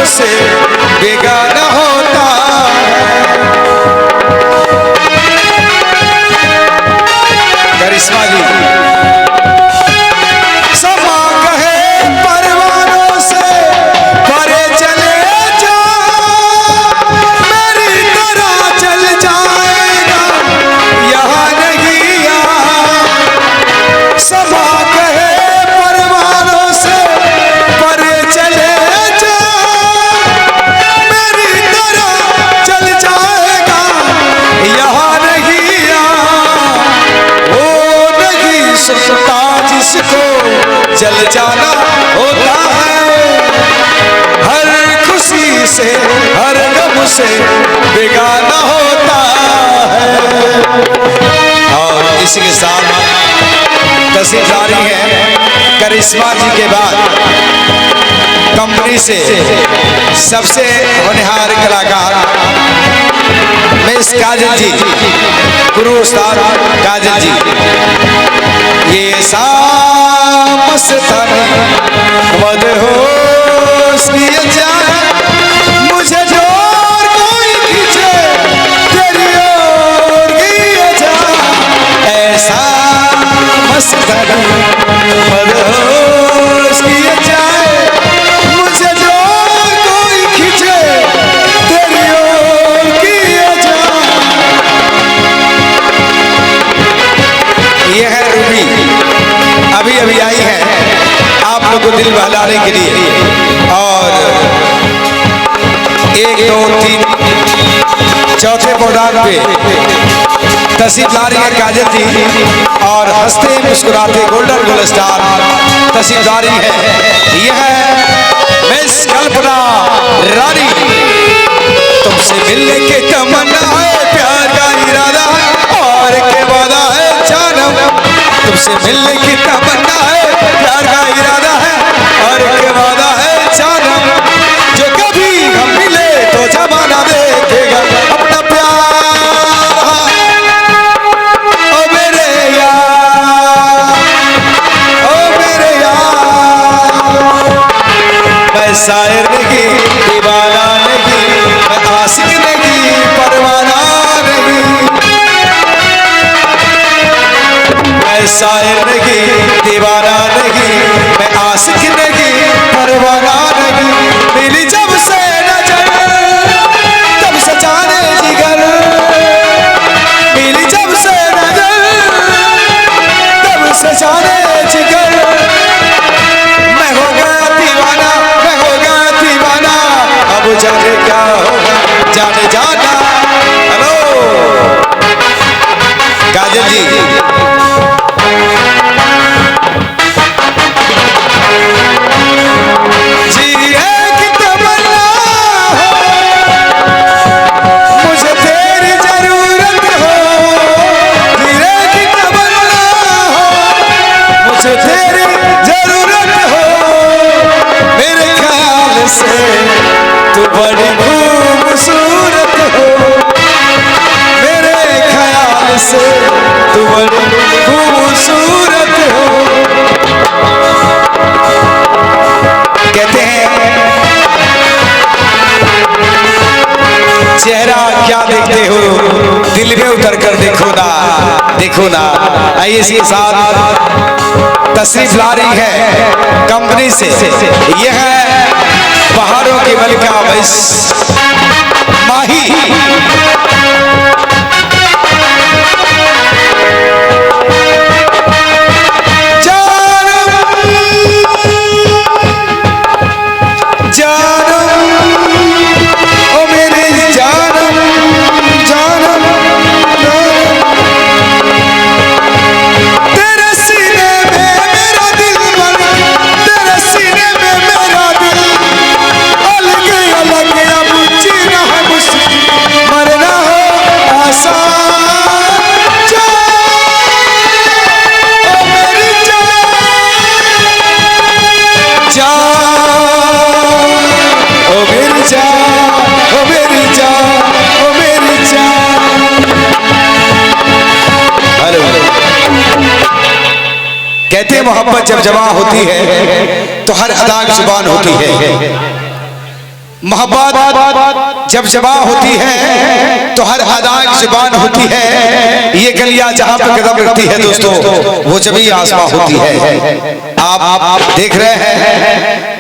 गम से बेगाना होता करिश्मा जी। समा कहे परवानों से परे चले जा, मेरी तरह चल जाएगा यहाँ नहीं यहाँ। समा कहे परवानों से परे चले जा, मेरी तरह चल जाएगा यहाँ नहीं यहाँ। वो नहीं सुनता जिसको जल जाना होता है, हर खुशी से हर गम से बेगाना होता है। और इसी के साथ तस्वीर जारी है करिश्मा जी के बाद कंपनी से सबसे होनहार कलाकार मिस काजल जी, गुरु उस्ताद काजल जी। ये मस्तानी मदहोश किए जाए, मुझे जोर कोई खींचे तेरी ओर किए जाए। ऐसा मस्तानी मदहोश किए जाए, मुझे जोर कोई खींचे तेरी ओर किए जाए। ये है रूबी, अभी अभी आई है आप लोग को दिल बहलाने के लिए। और 1 2 3 चौथे पौधान पे तस्वीर ला रही है काजल जी, और हंसते मुस्कुराते गोल्डन गोल्ड स्टार तस्वीर ला रही है। यह है मिस कल्पना रानी। तुमसे मिलने के तमन्ना है, प्यार का इरादा है और के वादा है जानम। तुमसे मिलने की तमन्ना है, प्यार का इरादा है और के वादा है जानम। जो कभी हम मिले तो जमाना देखेगा अपना प्यार। ओ मेरे यार, ओ मेरे यार, मैं शायर नहीं दीवाना नहीं, मैं आशिक नहीं परवाना नहीं। मैं शायर नहीं दीवाना नहीं, मैं आशिक नहीं परवाना नहीं। मिली जब से नजर तब से जाने जिगर, मिली जब से नजर तब से जाने जिगर। मैं हो गया दीवाना, मैं हो गया दीवाना, अब जाने क्या होगा जाने जाना। हेलो काजल जी, मुझे तेरी जरूरत हो, जीने की तमन्ना हो, मुझे तेरी जरूरत हो। मेरे ख्याल से तू बड़ी खूबसूरत हो, मेरे ख्याल से तू बड़ी खूबसूरत हो। कहते हैं चेहरा क्या देखते हो, दिल में उतर कर देखो ना, देखो ना। आइए इसके साथ तशरीफ ला रही है कंपनी से, यह है पहाड़ों की मलिका मिस माही। कहते मोहब्बत जब जमा होती है तो हर अदा की जुबान होती है। मोहब्बत जब जबां होती है तो हर अदा की जुबान होती है। ये गलियां जहां पर कदम रखती है दोस्तों, वो जब ही आसमां होती है। आप देख रहे हैं